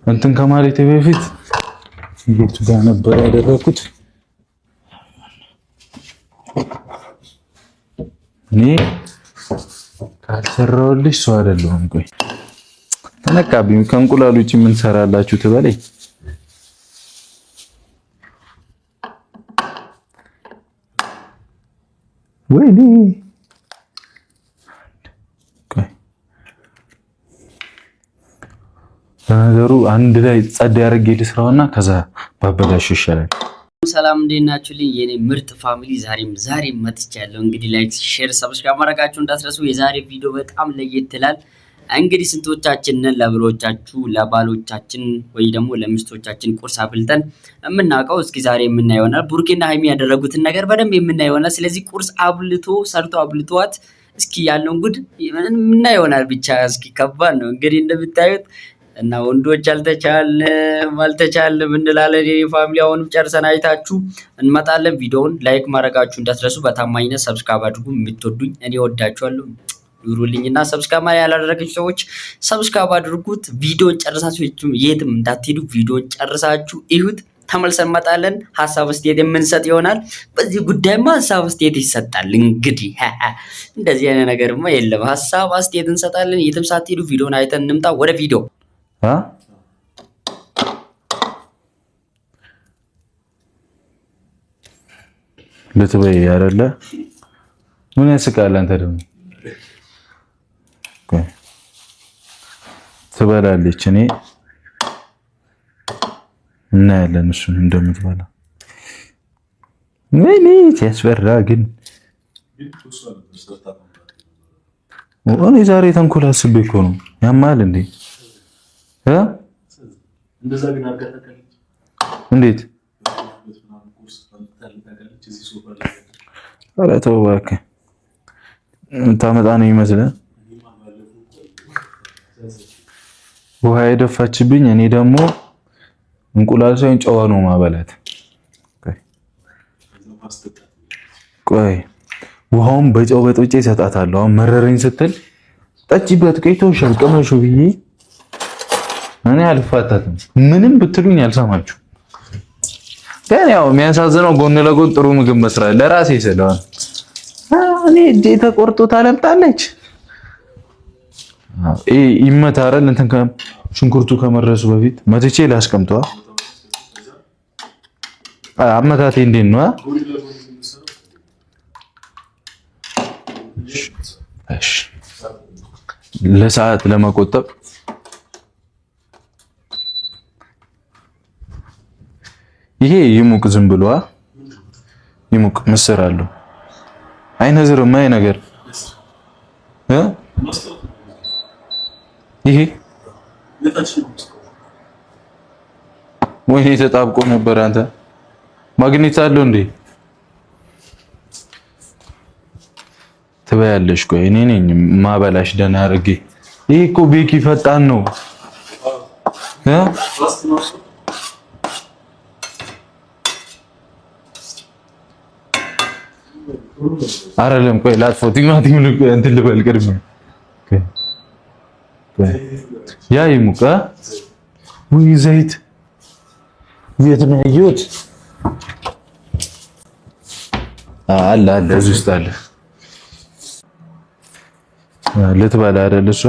እንትን ከማለቴ በፊት ቤቱ ጋር ነበር ያደረኩት። እኔ ካልሰራሁልሽ ሰው አይደለሁም። ቆይ ተነቃብኝ። ከእንቁላል ውጪ ምን ሰራላችሁ ትበለኝ። ወይኔ ነገሩ አንድ ላይ ጸድ ያደርግ ልስራውና ከዛ ባበላሽ ይሻላል። ሰላም እንዴት ናችሁልኝ የኔ ምርጥ ፋሚሊ? ዛሬም መጥቻለሁ። እንግዲህ ላይክ፣ ሼር፣ ሰብስክራይብ ማድረጋችሁ እንዳትረሱ። የዛሬ ቪዲዮ በጣም ለየት ይላል። እንግዲህ ስንቶቻችን ነን ለብሎቻችሁ ለባሎቻችን ወይ ደግሞ ለሚስቶቻችን ቁርስ አብልተን የምናውቀው? እስኪ ዛሬ የምናየው ይሆናል። ቡርኬና ሃይሚ ያደረጉትን ነገር በደንብ የምናየው ይሆናል። ስለዚህ ቁርስ አብልቶ ሰርቶ አብልቷት እስኪ ያለውን ጉድ የምናየው ይሆናል። ብቻ እስኪ ከባድ ነው እንግዲህ እንደምታዩት እና ወንዶች አልተቻለም እንላለን። የኔ ፋሚሊ አሁንም ጨርሰን አይታችሁ እንመጣለን። ቪዲዮውን ላይክ ማድረጋችሁ እንዳትረሱ። በታማኝነት ሰብስክራይብ አድርጉ። የምትወዱኝ እኔ ወዳችኋለሁ። ኑሩልኝና ሰብስክራይብ ያላደረጋችሁ ሰዎች ሰብስክራይብ አድርጉት። ቪዲዮውን ጨርሳችሁ የትም እንዳትሄዱ። ቪዲዮውን ጨርሳችሁ እዩት። ተመልሰን እንመጣለን። ሐሳብ አስተያየት የምንሰጥ ይሆናል። በዚህ ጉዳይማ ሐሳብ አስተያየት ይሰጣል። እንግዲህ እንደዚህ አይነት ነገርማ የለም። ሐሳብ አስተያየት እንሰጣለን። የትም ሳትሄዱ ቪዲዮውን አይተን እንምጣ። ወደ ቪዲዮ ልትበይ አይደለ? ምን ያስቃል? አንተ ደግሞ ትበላለች። እኔ እናያለን እሱን እንደምትበላ። ወይኔ ሲያስፈራ ግን እኔ ዛሬ ተንኮል አስቤ እኮ ነው። ያማል እንዴ? እንደዛ ግን አጋጣለች። እንዴት? ኧረ ተው እባክህ። ታመጣ ነው ይመስልህ? ውሃ የደፋችብኝ። እኔ ደግሞ እንቁላል ሳይሆን ጨዋ ነው ማበላት። ቆይ ውሃውን በጨው በጥብጬ እሰጣታለሁ። አሁን መረረኝ ስትል ጠጪበት፣ ቆይቶሻል ቅመሹ ብዬ እኔ አልፋታትም። ምንም ብትሉኝ አልሰማችሁ። ግን ያው የሚያሳዝነው ጎን ለጎን ጥሩ ምግብ መስራት ለራሴ ስለሆነ እኔ እጄ ተቆርጦ ታለምጣለች። ይመታረል እንትን ሽንኩርቱ ከመድረሱ በፊት መትቼ ላስቀምጠዋ። አመታቴ እንዴት ነው? እሺ ለሰዓት ለመቆጠብ ይሄ ይሙቅ፣ ዝም ብሎ ይሙቅ። ምስር አለው አይነዝርም። አይ ነገር ይሄ ወይኔ ተጣብቆ ነበር። አንተ ማግኔት አለው እንዴ? ትበያለሽ? ቆይ እኔ ነኝ ማበላሽ ደህና አድርጌ። ይሄ እኮ ቤኪ ፈጣን ነው። አይደለም። ቆይ ላጥፎት ቲማቲም እንትን ልበል ቅድሚያ። ያ ይሙቃ። ውይ ዘይት የት ነው ያየሁት? አለ እዚህ ውስጥ አለ። ልትበላ አይደል እሷ?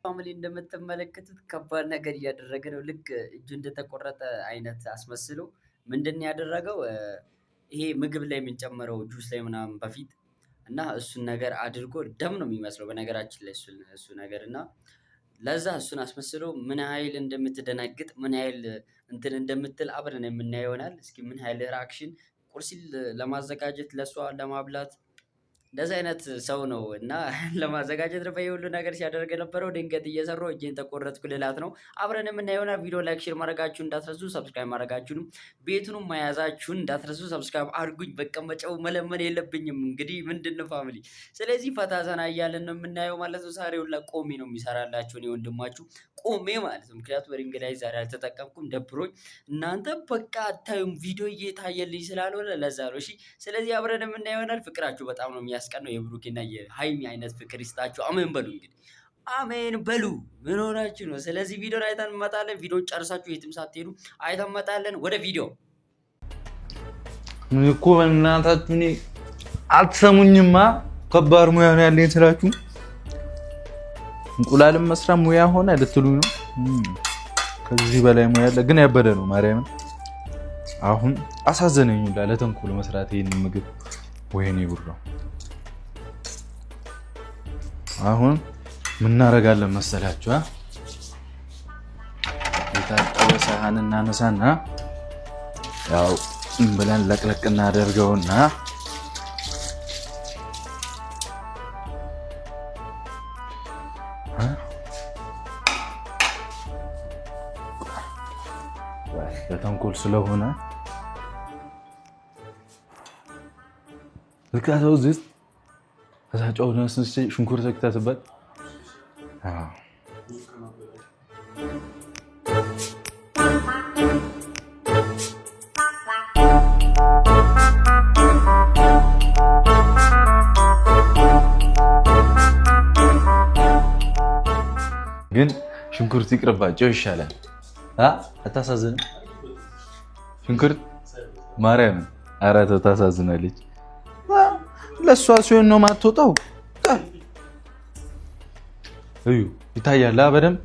ፋሚሊ እንደምትመለከቱት ከባድ ነገር እያደረገ ነው። ልክ እጁ እንደተቆረጠ አይነት አስመስሎ ምንድን ያደረገው ይሄ ምግብ ላይ የምንጨምረው ጁስ ላይ ምናምን በፊት እና እሱን ነገር አድርጎ ደም ነው የሚመስለው በነገራችን ላይ እሱ ነገር እና ለዛ እሱን አስመስሎ ምን ያህል እንደምትደነግጥ ምን ያህል እንትን እንደምትል አብረን የምናየው ይሆናል። እስኪ ምን ያህል ሪአክሽን ቁርስ ለማዘጋጀት ለሷ ለማብላት እንደዚህ አይነት ሰው ነው እና ለማዘጋጀት ነው ሁሉ ነገር ሲያደርግ የነበረው። ድንገት እየሰራሁ እጄን ተቆረጥኩ ልላት ነው። አብረን የምናየውና ቪዲዮ ላይክ ሼር ማድረጋችሁን እንዳትረሱ፣ ሰብስክራይብ ማድረጋችሁንም ቤቱንም መያዛችሁን እንዳትረሱ። ሰብስክራይብ አድርጉኝ። መቀመጫው መለመን የለብኝም እንግዲህ ምንድነው ፋሚሊ። ስለዚህ ፈታ ዘና እያለን ነው የምናየው ማለት ነው። ዛሬ ሁላ ቆሜ ነው የሚሰራላችሁ እኔ ወንድማችሁ ቆሜ ማለት ነው። ምክንያቱም ሪንግ ላይ ዛሬ አልተጠቀምኩም ደብሮኝ፣ እናንተ በቃ አታዩም ቪዲዮ እየታየልኝ ስላልሆነ ለዛ ነው። እሺ ስለዚህ አብረን የምናየው ይሆናል። ፍቅራችሁ በጣም ነው የሚያስቀነው። የብሩኬና የሃይሚ አይነት ፍቅር ይስጣችሁ። አሜን በሉ እንግዲህ አሜን በሉ። ምን ሆናችሁ ነው? ስለዚህ ቪዲዮን አይተን እንመጣለን። ቪዲዮን ጨርሳችሁ የትም ሳትሄዱ አይተን እንመጣለን። ወደ ቪዲዮ እኮ በእናታችሁ እኔ አትሰሙኝማ። ከባድ ሙያ ነው ያለኝ ስላችሁ እንቁላልም መስራት ሙያ ሆነ ልትሉኝ ነው። ከዚህ በላይ ሙያ አለ፣ ግን ያበደ ነው ማርያምን። አሁን አሳዘነኝ ለተንኮል መስራት ይሄን ምግብ። ወይኔ ብሩ አሁን ምን እናደርጋለን መሰላችሁ? የታጠበ ሳህን እናነሳና ያው ብለን ለቅለቅ እናደርገውና ለተንኮል ስለሆነ ልካተው ዝስ ከዛጫው ነው ሽንኩርት ተክተትበት። ግን ሽንኩርት ይቅርባቸው ይሻላል። አታሳዝንም? ሽንኩርት ማርያም ኧረ ተው ታሳዝናለች። ለሷ ሲሆን ነው የማትወጣው። እዩ ይታያል በደምብ።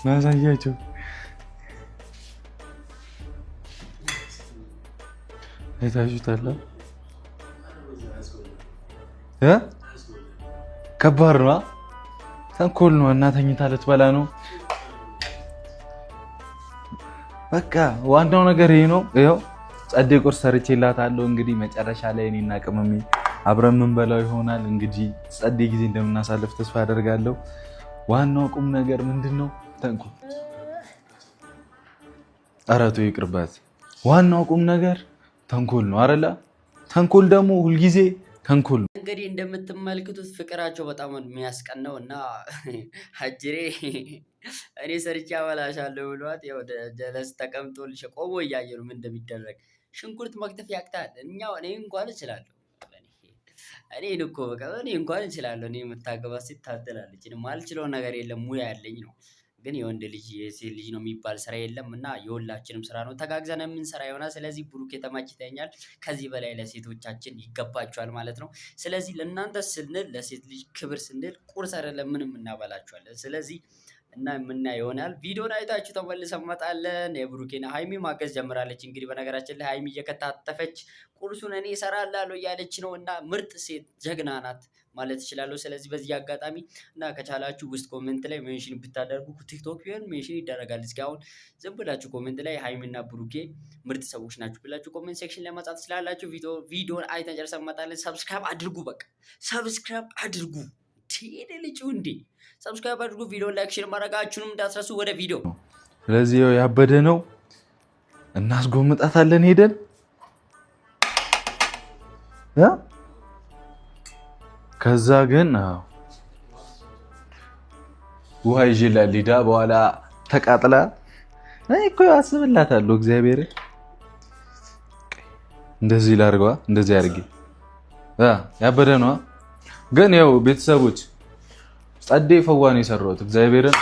ናሳያቸው አይታችሁታል። ከባድ ነው፣ ተንኮል ነው። እና ተኝታ ልትበላ ነው። በቃ ዋናው ነገር ይሄ ነው። ይኸው ጸዴ ቁርስ ሰርቼላታለሁ። እንግዲህ መጨረሻ ላይ እኔና ቅመሜ አብረን የምንበላው ይሆናል። እንግዲህ ጸዴ ጊዜ እንደምናሳልፍ ተስፋ አደርጋለሁ። ዋናው ቁም ነገር ምንድነው? ተንኮል። ኧረ ተው ይቅርባት። ዋናው ቁም ነገር ተንኮል ነው አይደለ? ተንኮል ደግሞ ሁልጊዜ ተንኮል ነው። እንግዲህ እንደምትመለከቱት ፍቅራቸው በጣም የሚያስቀነው እና አጅሬ እኔ ሰርቼ አበላሻለሁ ብሏት ያው ጀለስ ተቀምጦልሽ ቆሞ እያየ ነው ምን እንደሚደረግ። ሽንኩርት መክተፍ ያቅታል። እኔ እንኳን እችላለሁ። እኔ እንኳን እችላለሁ። እኔ የምታገባ ሴት ታደላለች። እኔ ማልችለው ነገር የለም፣ ሙያ ያለኝ ነው። ግን የወንድ ልጅ የሴት ልጅ ነው የሚባል ስራ የለም እና የሁላችንም ስራ ነው። ተጋግዘን የምንሰራ ይሆናል። ስለዚህ ብሩክ ተመችቶኛል። ከዚህ በላይ ለሴቶቻችን ይገባቸዋል ማለት ነው። ስለዚህ ለእናንተ ስንል ለሴት ልጅ ክብር ስንል ቁርስ አይደለም ምንም እናበላችኋለን። ስለዚህ እና የምናየው ይሆናል። ቪዲዮን አይታችሁ ተመልሰን እንመጣለን። የብሩኬና ሃይሚ ማገዝ ጀምራለች። እንግዲህ በነገራችን ላይ ሃይሚ እየከታተፈች ቁርሱን እኔ እሰራላለሁ እያለች ነው እና ምርጥ ሴት ጀግና ናት ማለት እችላለሁ። ስለዚህ በዚህ አጋጣሚ እና ከቻላችሁ ውስጥ ኮሜንት ላይ ሜንሽን ብታደርጉ ቲክቶክ ቢሆን ሜንሽን ይደረጋል። እስኪ አሁን ዝም ብላችሁ ኮሜንት ላይ ሃይሚና ብሩኬ ምርጥ ሰዎች ናችሁ ብላችሁ ኮሜንት ሴክሽን ላይ መጻፍ ትችላላችሁ። ቪዲዮን አይተን ጨርሰን እንመጣለን። ሰብስክራይብ አድርጉ፣ በቃ ሰብስክራይብ አድርጉ። ልጁ እንዴ ሰብስክራይብ አድርጉ። ቪዲዮ ላይክ ሼር ማድረጋችሁንም እንዳትረሱ። ወደ ቪዲዮ። ስለዚህ ያበደ ነው እናስጎምጣታለን ሄደን ከዛ ግን ውሃ ይዤላት ሊዳ በኋላ ተቃጥላ እኮ አስብላታለሁ። እግዚአብሔር እንደዚህ ላድርገዋ እንደዚህ አድርጌ ያበደ ነው። ግን ያው ቤተሰቦች ጸዴ ፈዋን የሰራሁት እግዚአብሔርን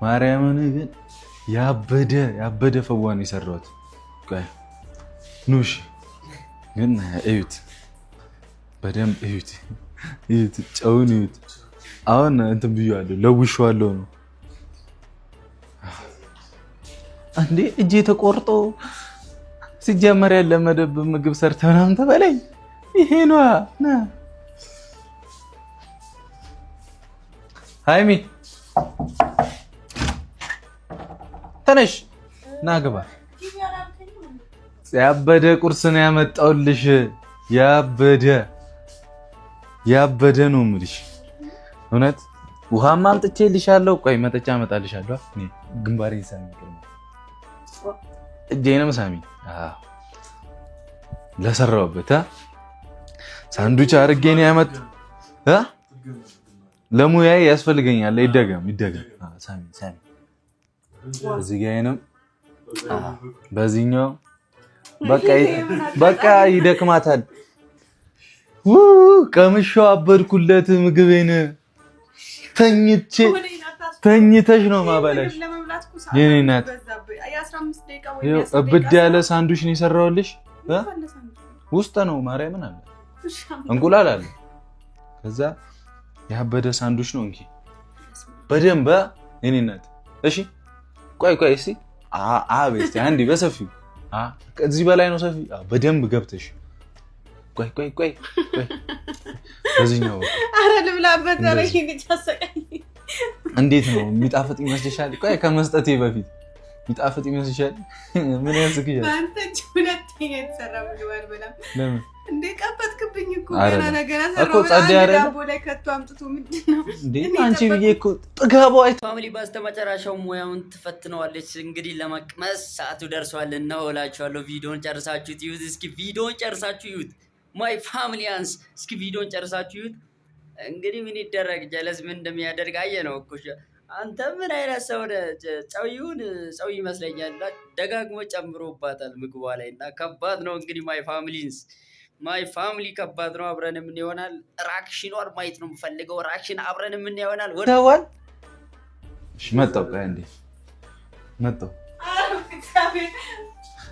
ማርያምን ግን ያበደ ፈዋን የሰራሁት ኑሽ ግን እዩት፣ በደንብ እዩት፣ ጨውን እዩት። አሁን እንትን ብዬዋለሁ ለውሼዋለሁ ነው እንዴ እጄ ተቆርጦ ሲጀመር ያለመደብ ምግብ ሰርተህ ምናምን ተበለኝ። ይሄ ነው ና ሃይሚ ተነሽ ና ግባ። ያበደ ቁርስ ነው ያመጣሁልሽ። ያበደ ነው የምልሽ እውነት። ውሃማ አምጥቼልሻለሁ። ቆይ መጠጫ አመጣልሻለሁ። ግንባሬን ሳሚ እጄንም ሳሚ ለሰራሁበት ሳንዱች አድርጌ ነው ያመጣ። ለሙያዬ ያስፈልገኛል። ይደገም ሳሚ እዚህ ጋር ነው በዚህኛው በቃ ይደክማታል። ቀምሻው አበድኩለት ምግቤን። ተኝተሽ ነው ማበላሽ የኔ እናት። እብድ ያለ ሳንዱች ነው የሰራሁልሽ። ውስጥ ነው ማርያምን አለ እንቁላል አለ። ከዛ ያበደ ሳንዱች ነው እንኪ በደንብ የኔ እናት። እሺ ቆይ እስኪ አቤት አንዴ በሰፊው ከዚህ በላይ ነው ሰፊ በደንብ ገብተሽ ቆይ በዚህኛው አረ ልብላበት። አረ ይሄን ጫሰቀኝ። እንዴት ነው የሚጣፍጥ ይመስልሻል? ቆይ ከመስጠቴ በፊት የሚጣፍጥ ይመስልሻል? ምን ያስክያል? አንተ ሁለተኛ የተሰራ ምግብ አልበላም። ለምን እንዴ? ቀበጥክብኝ እኮ ገና ነገር እኮ ጸዴ አይደለም። ዳቦ ላይ ከቶ አምጥቶ ምንድነው እንዴ? አንቺ ብዬ እኮ ጥጋቧ ፋሚሊ በስተመጨረሻው ሙያውን ትፈትነዋለች። እንግዲህ ለመቅመስ ሰዓቱ ደርሷል ነው እላችኋለሁ። ቪዲዮን ጨርሳችሁት ይዩት። እስኪ ቪዲዮን ጨርሳችሁ ይዩት። ማይ ፋሚሊያንስ እስኪ ቪዲዮን ጨርሳችሁ ይዩት። እንግዲህ ምን ይደረግ፣ ጀለስ ምን እንደሚያደርግ አየ ነው እኮ። አንተ ምን አይነት ሰው ነህ? ጨው ይመስለኛል እና ደጋግሞ ጨምሮባታል ምግቧ ላይ እና ከባድ ነው እንግዲህ ማይ ፋሚሊ ከባድ ነው። አብረን ምን ይሆናል ራክሽኗን ማየት ነው የምፈልገው። ራክሽን አብረን ምን ይሆናል ወደዋል። እሺ መጣው እንዴ መጣው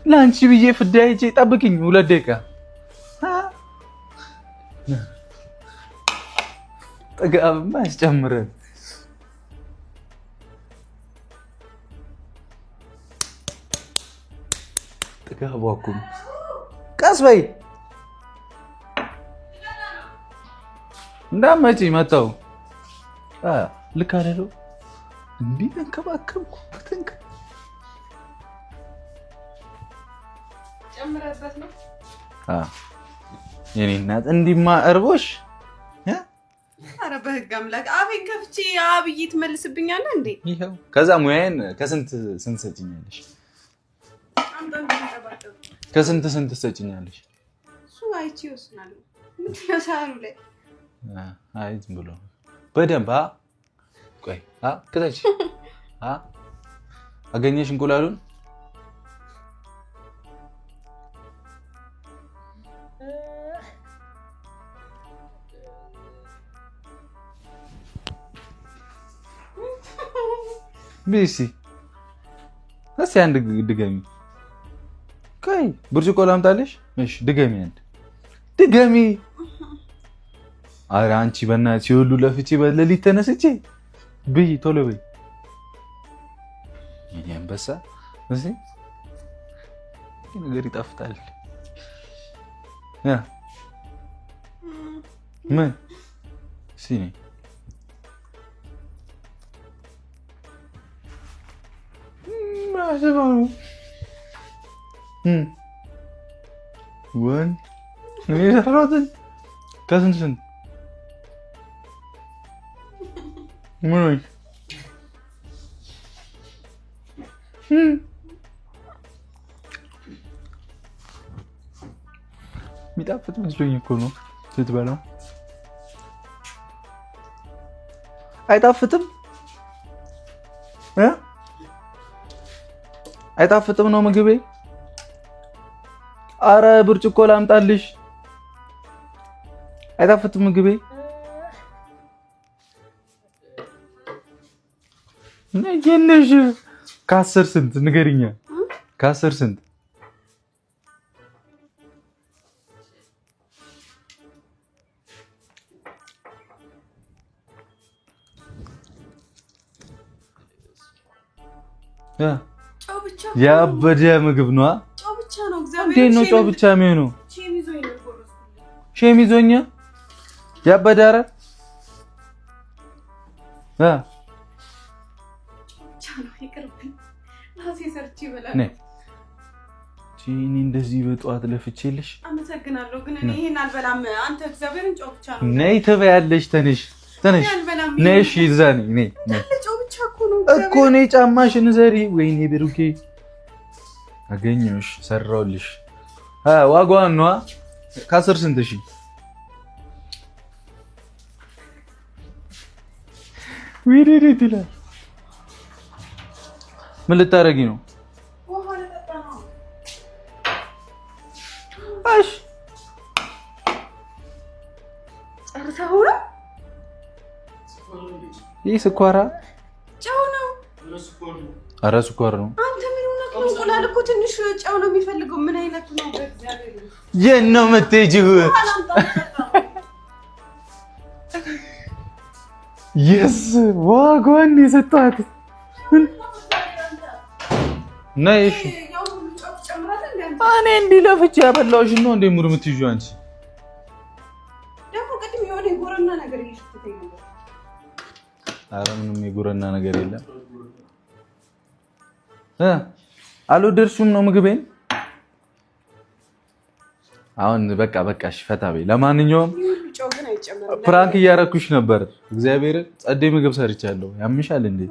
ላንቺ ብዬ ፍዳ ሂጄ ጠብቂኝ 2 ደቂቃ ጥጋብማ ያስጨምረን። ጥጋቧ እኮ ቀስ በይ እንዳመጪ መጣው ልክ አይደለው እንዴ? ተንከባከብኩ ጨምረበት ነው የኔ እናት። እንዲማ እርቦሽ አረ በህግ አምላክ አቤን ከፍቼ አብይ ትመልስብኛለህ እንዴ? ይሄው ከዛ ሙያዬን ከስንት ሰጭኛለሽ? ከስንት ሰጭኛለሽ? እሱ አይቼ ይወስናል። ምንድነው ሳሩ ላይ አይ ዝም ብሎ በደንብ ቆይ ከታች አገኘሽ እንቁላሉን? ቢሲ እስኪ አንድ ድገሚ። ቆይ ብርጭቆ ላምጣልሽ? እሺ ድገሚ፣ አንድ ድገሚ። ኧረ አንቺ በእናትሽ ሁሉ ለፍቼ በሌሊት ተነስቼ ብይ፣ ቶሎ በይ የኔ አንበሳ። እሺ ነገር ይጣፍጣል። ምን ሲኒ ማሰባው ወን እኔ ሰራሁትን ከስንት ምን የሚጣፍጥ መስሎኝ እኮ ነው ስትበላው። አይጣፍጥም አይጣፍጥም ነው ምግቤ። አረ ብርጭቆ ላምጣልሽ። አይጣፍጥም ምግቤ። ነየነሽ ከ10 ስንት ንገሪኛ? ከ10 ስንት? ያበደ ምግብ ነው። ጨው ብቻ ነው። እንዴት ነው ጨው ብቻ የሚሆነው? ሼም ይዞኛ ያበደ። ኧረ እኔ እንደዚህ በጠዋት ለፍቼልሽ አመሰግናለሁ፣ ግን እኔ ይሄን አልበላም። አንተ እግዚአብሔርን ጨው ብቻ ነው። ነይ ትበያለሽ። ተነሽ ነይ። እሺ እዛ ነይ ጨው ብቻ እኮ ነይ ጫማሽን ዘሪ። ወይኔ ብሩኬ አገኘሁሽ፣ ሰራሁልሽ። ዋጋዋን ነዋ። ከ10 ስንት? እሺ ወይኔ ይላል። ምን ልታረጊ ነው? እሺ ይህ ስኳራ ጨው ነው። ኧረ ስኳር ነው። አንተ ምን ሆነህ ነው? እንቁላል እኮ ትንሽ ጨው ነው የሚፈልገው። ምን አይነቱ ነው? በእግዚአብሔር የት ነው የምትሄጂው? የስ ዋጋዋን የሰጠኋት ነይ። እሺ እኔ እንዲህ ለፍቼ ያበላሁሽ ነው እንደ ሙሉ የምትይዥው አንቺ። ደግሞ ቅድም የሆነ የጎረና ነገር እየሽተተኝ ነበር። ኧረ ምንም የጎረና ነገር የለም። አልወደድሽውም ነው ምግቤን? አሁን በቃ እሺ ፈታ በይ። ለማንኛውም ፕራንክ እያረኩሽ ነበር። እግዚአብሔር ጸዴ ምግብ ሰርቻለሁ። ያምሻል እንዴ?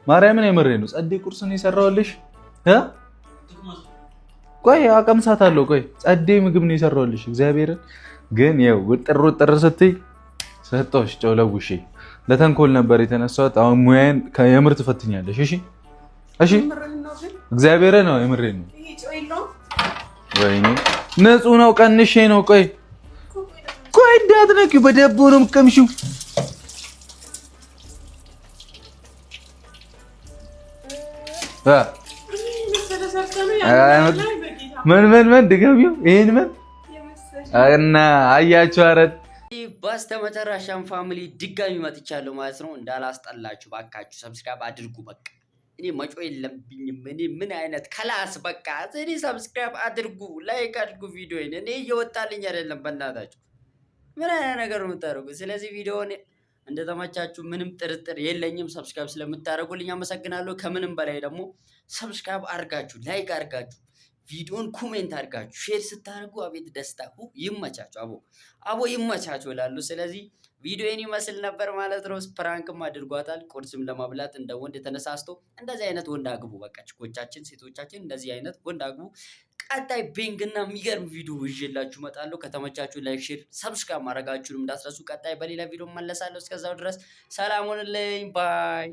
ማርያምን የምሬ ነው። ጸዴ ቁርስ ነው የሰራሁልሽ። ቆይ አቀምሳታለሁ። ቆይ ጸዴ ምግብ ነው የሰራሁልሽ። እግዚአብሔርን ግን ያው ውጥር ስትይ ሰጠሁሽ ጨው ለውሼ። ለተንኮል ነበር የተነሳሁት። አሁን ሙያዬን የምር ትፈትኛለሽ። እሺ እግዚአብሔር ነው የምሬ ነው። ወይኔ ንጹህ ነው፣ ቀንሼ ነው። ቆይ እንዳትነኪው፣ በዳቦ ነው የምትቀምሺው። ምን ድገሚው ይሄን ምን እና አያችሁ። ኧረ በስተመጨረሻም ፋሚሊ ድጋሚ መጥቻለሁ ማለት ነው። እንዳላስጠላችሁ ባካችሁ ሰብስክራይብ አድርጉ። በቃ እኔ መጮ የለብኝም። እኔ ምን አይነት ከላስ በቃ እኔ ሰብስክራይብ አድርጉ፣ ላይክ አድርጉ። ቪዲዮዬን እኔ እየወጣልኝ አይደለም። በእናታችሁ ምን አይነት ነገር ነው የምታደርጉት? ስለዚህ ቪዲዮውን እንደተመቻችሁ ምንም ጥርጥር የለኝም። ሰብስክራይብ ስለምታደርጉልኝ አመሰግናለሁ። ከምንም በላይ ደግሞ ሰብስክራይብ አድርጋችሁ ላይክ አድርጋችሁ ቪዲዮን ኮሜንት አድርጋችሁ ሼር ስታደርጉ አቤት ደስታ። ይመቻችሁ፣ አቦ ይመቻችሁ እላለሁ። ስለዚህ ቪዲዮን ይመስል ነበር ማለት ነው። ፕራንክም አድርጓታል። ቁርስም ለማብላት እንደ ወንድ ተነሳስቶ እንደዚህ አይነት ወንድ አግቡ። በቃ ችኮቻችን፣ ሴቶቻችን እንደዚህ አይነት ወንድ አግቡ። ቀጣይ ቤንግና የሚገርም ቪዲዮ ይዤላችሁ እመጣለሁ። ከተመቻችሁ ላይክ፣ ሼር፣ ሰብስክራይብ ማድረጋችሁንም እንዳትረሱ። ቀጣይ በሌላ ቪዲዮ መለሳለሁ። እስከዛው ድረስ ሰላም ሁኑልኝ። ባይ